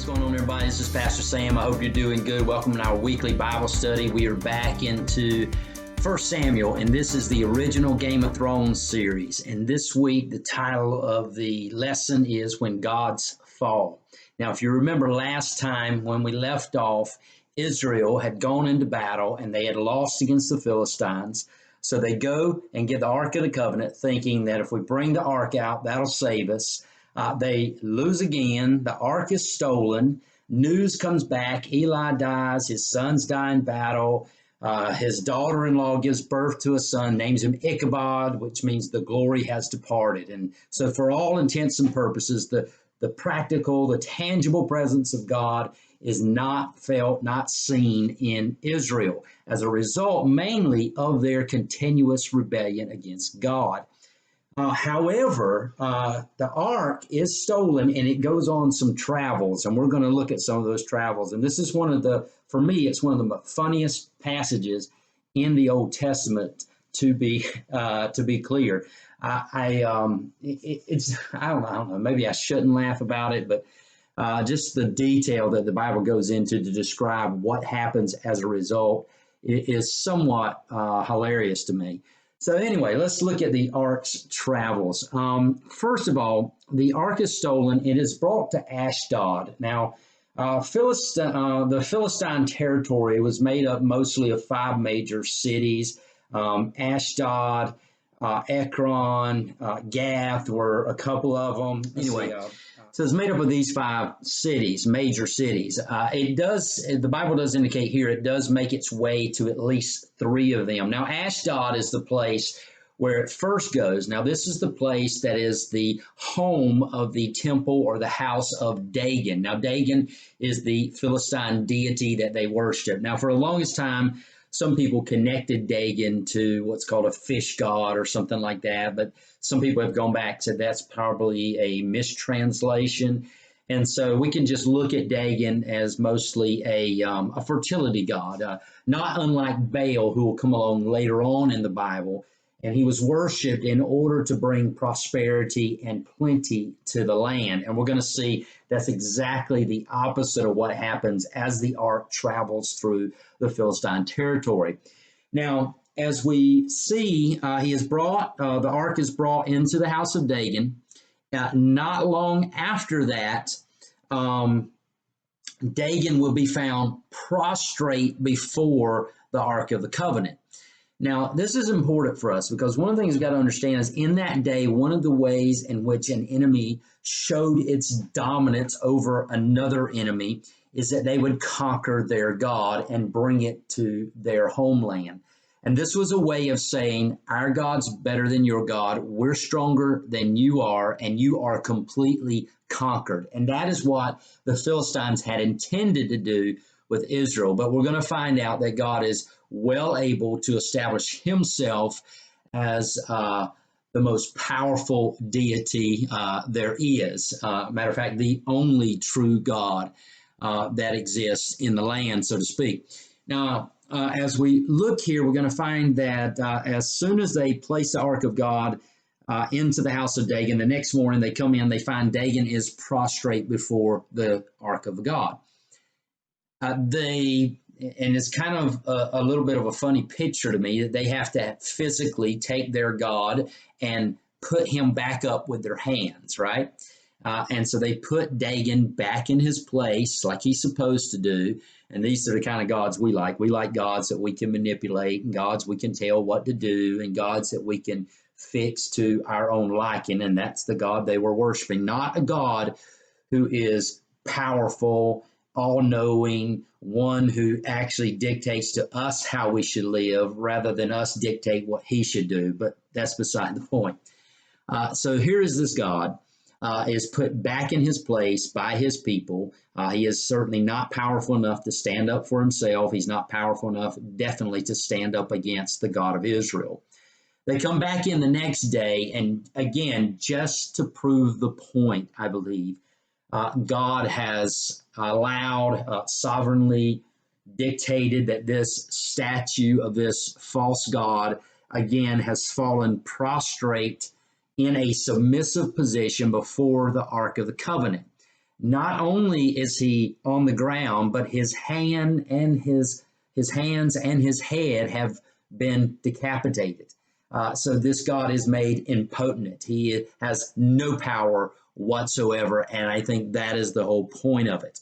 What's going on, everybody? This is Pastor Sam. I hope you're doing good. Welcome to our weekly Bible study. We are back into 1 Samuel, and this is the original Game of Thrones series. And this week, the title of the lesson is When Gods Fall. Now, if you remember last time when we left off, Israel had gone into battle and they had lost against the Philistines. So they go and get the Ark of the Covenant, thinking that if we bring the Ark out, that'll save us. They lose again. The Ark is stolen. News comes back. Eli dies. His sons die in battle. His daughter-in-law gives birth to a son, names him Ichabod, which means the glory has departed. And so for all intents and purposes, the practical, the tangible presence of God is not felt, not seen in Israel as a result mainly of their continuous rebellion against God. However, the Ark is stolen and it goes on some travels, and we're going to look at some of those travels. And this is for me, it's one of the funniest passages in the Old Testament to be clear. I don't know, maybe I shouldn't laugh about it, but just the detail that the Bible goes into to describe what happens as a result is somewhat hilarious to me. So anyway, let's look at the Ark's travels. First of all, the Ark is stolen. It is brought to Ashdod. Now, the Philistine territory was made up mostly of 5 major cities. Ashdod, Ekron, Gath were a couple of them. Anyway, so it's made up of these 5 cities, major cities. The Bible does indicate here, it does make its way to at least 3 of them. Now, Ashdod is the place where it first goes. Now, this is the place that is the home of the temple or the house of Dagon. Now, Dagon is the Philistine deity that they worship. Now, for the longest time, some people connected Dagon to what's called a fish god or something like that, but some people have gone back and said that's probably a mistranslation. And so we can just look at Dagon as mostly a fertility god, not unlike Baal, who will come along later on in the Bible. And he was worshipped in order to bring prosperity and plenty to the land. And we're going to see that's exactly the opposite of what happens as the Ark travels through the Philistine territory. Now, as we see, the Ark is brought into the house of Dagon. Not long after that, Dagon will be found prostrate before the Ark of the Covenant. Now, this is important for us because one of the things we've got to understand is in that day, one of the ways in which an enemy showed its dominance over another enemy is that they would conquer their God and bring it to their homeland. And this was a way of saying, our God's better than your God, we're stronger than you are, and you are completely conquered. And that is what the Philistines had intended to do with Israel. But we're going to find out that God is well able to establish himself as the most powerful deity there is. Matter of fact, the only true God that exists in the land, so to speak. Now, as we look here, we're going to find that as soon as they place the Ark of God into the house of Dagon, the next morning they come in, they find Dagon is prostrate before the Ark of God. And it's kind of a little bit of a funny picture to me that they have to physically take their God and put him back up with their hands, right? And so they put Dagon back in his place like he's supposed to do. And these are the kind of gods we like. We like gods that we can manipulate, and gods we can tell what to do, and gods that we can fix to our own liking. And that's the God they were worshiping, not a God who is powerful, all-knowing, one who actually dictates to us how we should live rather than us dictate what he should do. But that's beside the point. So here is this God is put back in his place by his people. He is certainly not powerful enough to stand up for himself. He's not powerful enough, definitely, to stand up against the God of Israel. They come back in the next day, and again, just to prove the point, I believe, God has allowed, sovereignly dictated that this statue of this false god, again, has fallen prostrate in a submissive position before the Ark of the Covenant. Not only is he on the ground, but his hands and his head have been decapitated. So this God is made impotent. He has no power whatsoever, and I think that is the whole point of it.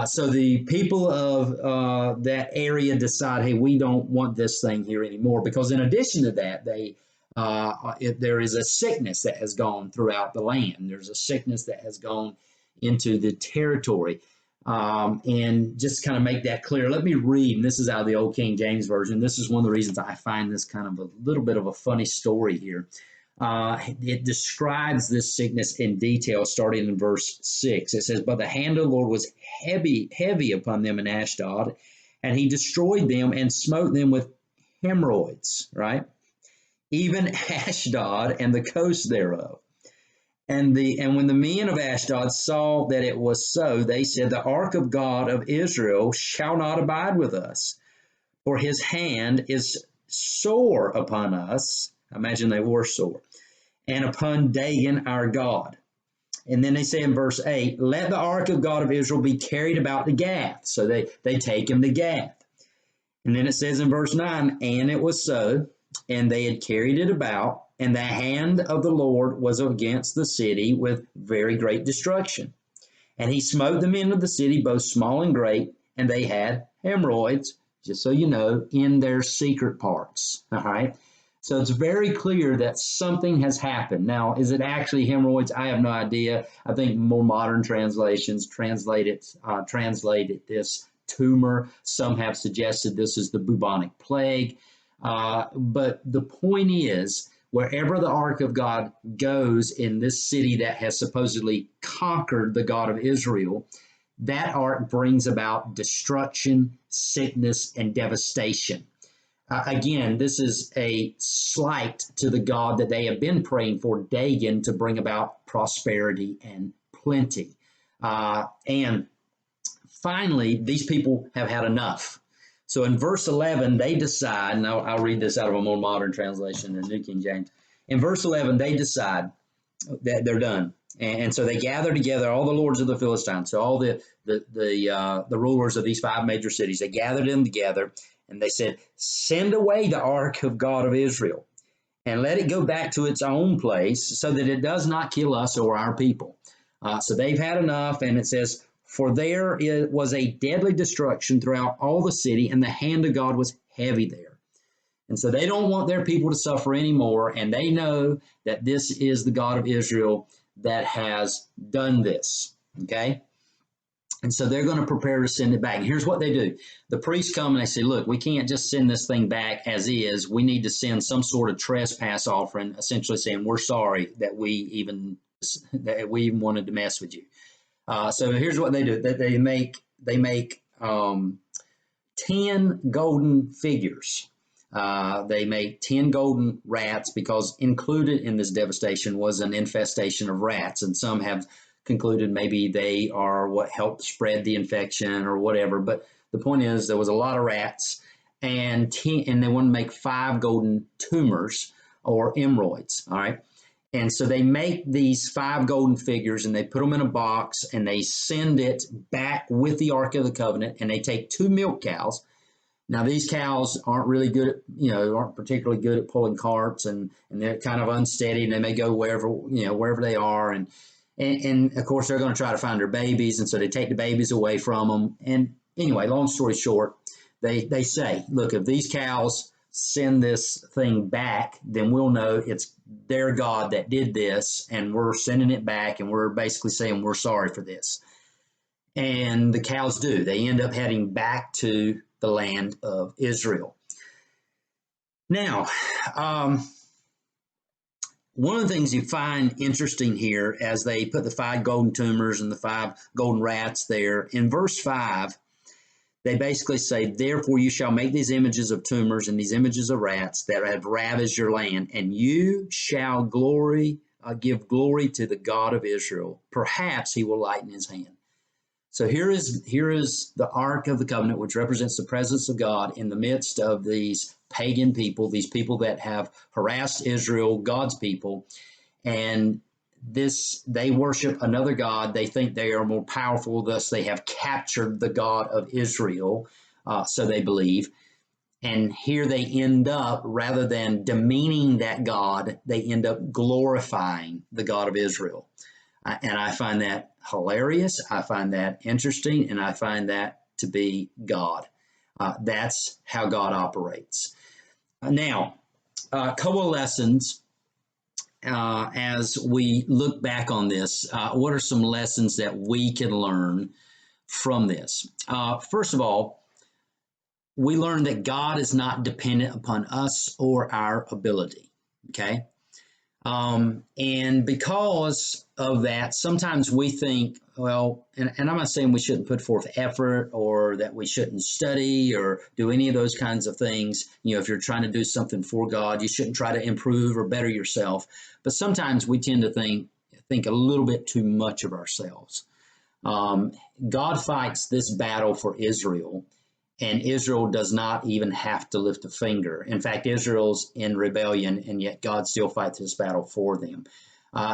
So the people of that area decide, hey, we don't want this thing here anymore, because in addition to that, there is a sickness that has gone throughout the land. There's a sickness that has gone into the territory. And just kind of make that clear, let me read, and this is out of the Old King James Version. This is one of the reasons I find this kind of a little bit of a funny story here. It describes this sickness in detail, starting in verse 6. It says, "But the hand of the Lord was heavy upon them in Ashdod, and he destroyed them and smote them with hemorrhoids," right? "Even Ashdod and the coast thereof. And when the men of Ashdod saw that it was so, they said, The ark of God of Israel shall not abide with us, for his hand is sore upon us." I imagine they were sore. "And upon Dagon our God." And then they say in verse 8, "Let the ark of God of Israel be carried about to Gath." So they take him to Gath. And then it says in verse 9, "And it was so, and they had carried it about, and the hand of the Lord was against the city with very great destruction. And he smote the men of the city, both small and great, and they had hemorrhoids," just so you know, "in their secret parts." All right. So it's very clear that something has happened. Now, is it actually hemorrhoids? I have no idea. I think more modern translations translated this tumor. Some have suggested this is the bubonic plague. But the point is, wherever the ark of God goes in this city that has supposedly conquered the God of Israel, that ark brings about destruction, sickness, and devastation. Again, this is a slight to the God that they have been praying for, Dagon, to bring about prosperity and plenty. And finally, these people have had enough. So in verse 11, they decide, and I'll read this out of a more modern translation, the New King James. In verse 11, they decide that they're done. And so they gather together all the lords of the Philistines, so all the rulers of these 5 major cities. They gathered them together, and they said, "Send away the ark of God of Israel, and let it go back to its own place, so that it does not kill us or our people." So they've had enough, and it says, "For there was a deadly destruction throughout all the city, and the hand of God was heavy there." And so they don't want their people to suffer anymore, and they know that this is the God of Israel that has done this. Okay? And so they're going to prepare to send it back. And here's what they do. The priests come and they say, "Look, we can't just send this thing back as is. We need to send some sort of trespass offering," essentially saying, "We're sorry that we even wanted to mess with you." So here's what they do. They make 10 golden figures. They make 10 golden rats, because included in this devastation was an infestation of rats. And some have concluded maybe they are what helped spread the infection or whatever. But the point is, there was a lot of rats, and they want to make 5 golden tumors or emeralds. All right. And so they make these 5 golden figures, and they put them in a box, and they send it back with the Ark of the Covenant, and they take 2 milk cows. Now, these cows aren't really good at, aren't particularly good at pulling carts, and they're kind of unsteady, and they may go wherever they are. And of course, they're going to try to find their babies, and so they take the babies away from them. And anyway, long story short, they say, "Look, if these cows send this thing back, then we'll know it's their God that did this, and we're sending it back, and we're basically saying we're sorry for this." And the cows do. They end up heading back to the land of Israel. Now, one of the things you find interesting here, as they put the 5 golden tumors and the 5 golden rats there, in verse 5, they basically say, "Therefore you shall make these images of tumors and these images of rats that have ravaged your land, and you shall give glory to the God of Israel. Perhaps he will lighten his hand." So here is the Ark of the Covenant, which represents the presence of God in the midst of these pagan people, these people that have harassed Israel, God's people. And they worship another god. They think they are more powerful, thus they have captured the God of Israel, so they believe. And here they end up, rather than demeaning that God, they end up glorifying the God of Israel. And I find that hilarious. I find that interesting, and I find that to be God. That's how God operates. Now, a couple of lessons as we look back on this. What are some lessons that we can learn from this? First of all, we learn that God is not dependent upon us or our ability. Okay. And because of that, sometimes we think, well, and I'm not saying we shouldn't put forth effort or that we shouldn't study or do any of those kinds of things. You know, if you're trying to do something for God, you shouldn't try to improve or better yourself. But sometimes we tend to think a little bit too much of ourselves. God fights this battle for Israel, and Israel does not even have to lift a finger. In fact, Israel's in rebellion, and yet God still fights this battle for them.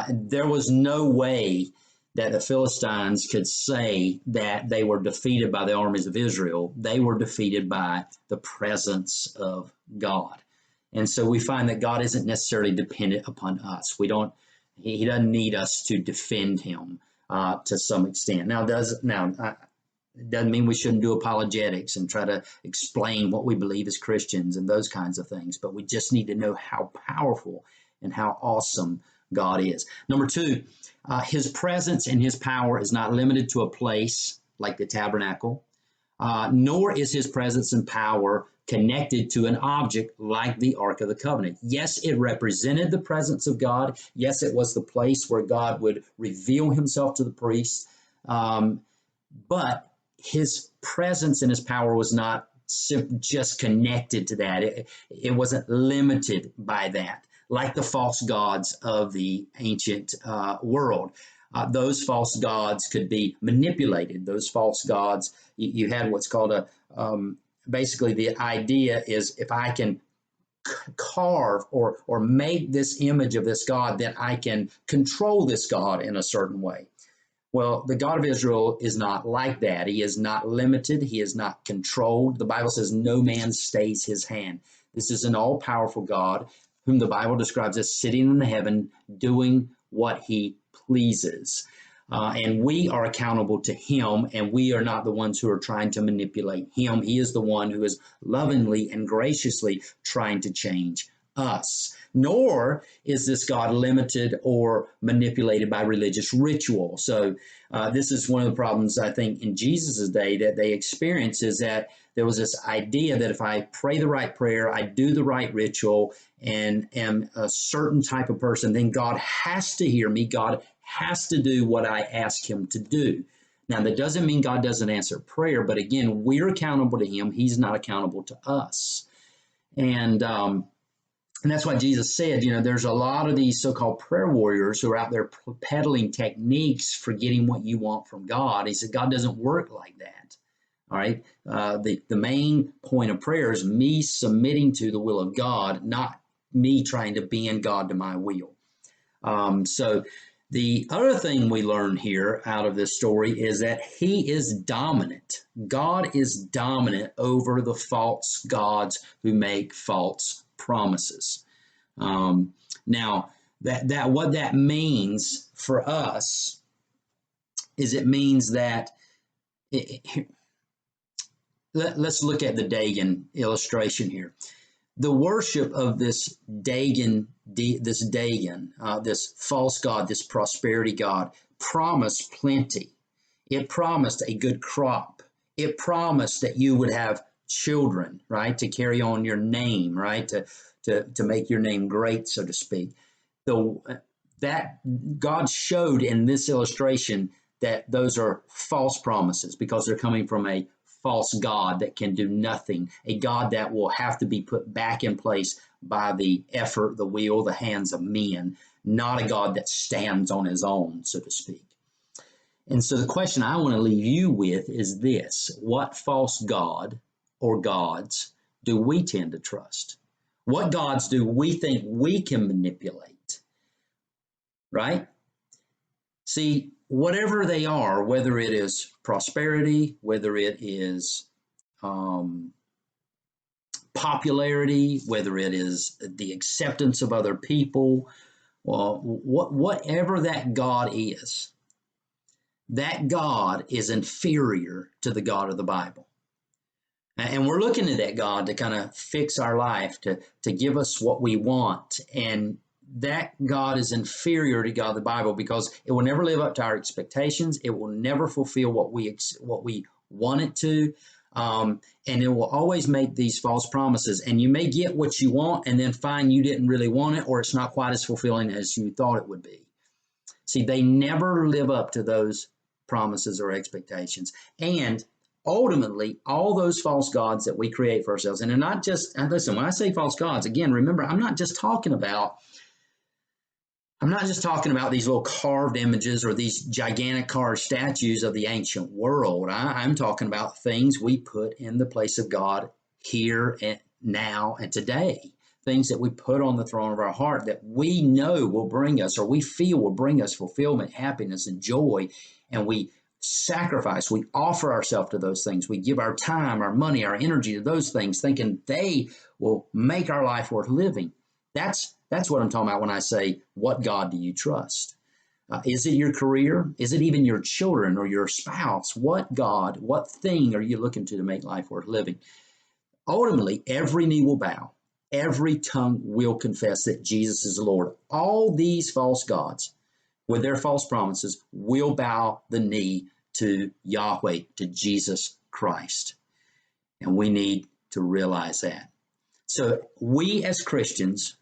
There was no way that the Philistines could say that they were defeated by the armies of Israel. They were defeated by the presence of God. And so we find that God isn't necessarily dependent upon us. He doesn't need us to defend him to some extent. It doesn't mean we shouldn't do apologetics and try to explain what we believe as Christians and those kinds of things, but we just need to know how powerful and how awesome God is. Number two, his presence and his power is not limited to a place like the tabernacle, nor is his presence and power connected to an object like the Ark of the Covenant. Yes, it represented the presence of God. Yes, it was the place where God would reveal himself to the priests, but his presence and his power was not just connected to that. It wasn't limited by that, like the false gods of the ancient world. Those false gods could be manipulated. Those false gods, you had what's called basically the idea is if I can carve or make this image of this God, then I can control this God in a certain way. Well, the God of Israel is not like that. He is not limited. He is not controlled. The Bible says no man stays his hand. This is an all-powerful God whom the Bible describes as sitting in the heaven doing what he pleases. And we are accountable to him, and we are not the ones who are trying to manipulate him. He is the one who is lovingly and graciously trying to change us. Nor is this God limited or manipulated by religious ritual. So this is one of the problems, I think, in Jesus' day that they experienced, is that there was this idea that if I pray the right prayer, I do the right ritual, and am a certain type of person, then God has to hear me. God has to do what I ask him to do. Now, that doesn't mean God doesn't answer prayer, but again, we're accountable to him. He's not accountable to us. And that's why Jesus said, there's a lot of these so-called prayer warriors who are out there peddling techniques for getting what you want from God. He said, God doesn't work like that. All right. The main point of prayer is me submitting to the will of God, not me trying to bend God to my will. So the other thing we learn here out of this story is that he is dominant. God is dominant over the false gods who make false promises. Now, that what that means for us is it means that let's look at the Dagon illustration here. The worship of this this false god, this prosperity god, promised plenty. It promised a good crop. It promised that you would have children, right, to carry on your name, right, to make your name great, so to speak. That God showed in this illustration that those are false promises because they're coming from a false God that can do nothing, a God that will have to be put back in place by the effort, the will, the hands of men, not a God that stands on his own, so to speak. And so the question I want to leave you with is this: what false God or gods do we tend to trust? What gods do we think we can manipulate? Right? See, whatever they are, whether it is prosperity, whether it is um, popularity, whether it is the acceptance of other people, well, whatever that God is inferior to the God of the Bible. And we're looking at that God to kind of fix our life, to give us what we want. And that God is inferior to God of the Bible because it will never live up to our expectations. It will never fulfill what we want it to. And it will always make these false promises. And you may get what you want and then find you didn't really want it, or it's not quite as fulfilling as you thought it would be. See, they never live up to those promises or expectations. And ultimately, all those false gods that we create for ourselves, and they're not just, and listen, when I say false gods, again, remember, I'm not just talking about these little carved images or these gigantic carved statues of the ancient world. I'm talking about things we put in the place of God here and now and today. Things that we put on the throne of our heart that we know will bring us, or we feel will bring us fulfillment, happiness, and joy. And we sacrifice, we offer ourselves to those things. We give our time, our money, our energy to those things, thinking they will make our life worth living. That's what I'm talking about when I say, what God do you trust? Is it your career? Is it even your children or your spouse? What God, what thing are you looking to make life worth living? Ultimately, every knee will bow. Every tongue will confess that Jesus is the Lord. All these false gods, with their false promises, will bow the knee to Yahweh, to Jesus Christ. And we need to realize that. So we as Christians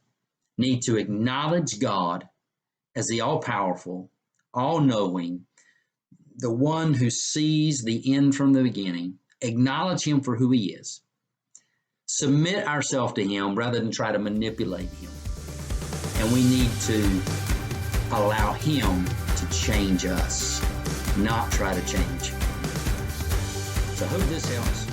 need to acknowledge God as the all-powerful, all-knowing, the one who sees the end from the beginning, acknowledge him for who he is, submit ourselves to him rather than try to manipulate him. And we need to allow him to change us, not try to change. So I hope this helps.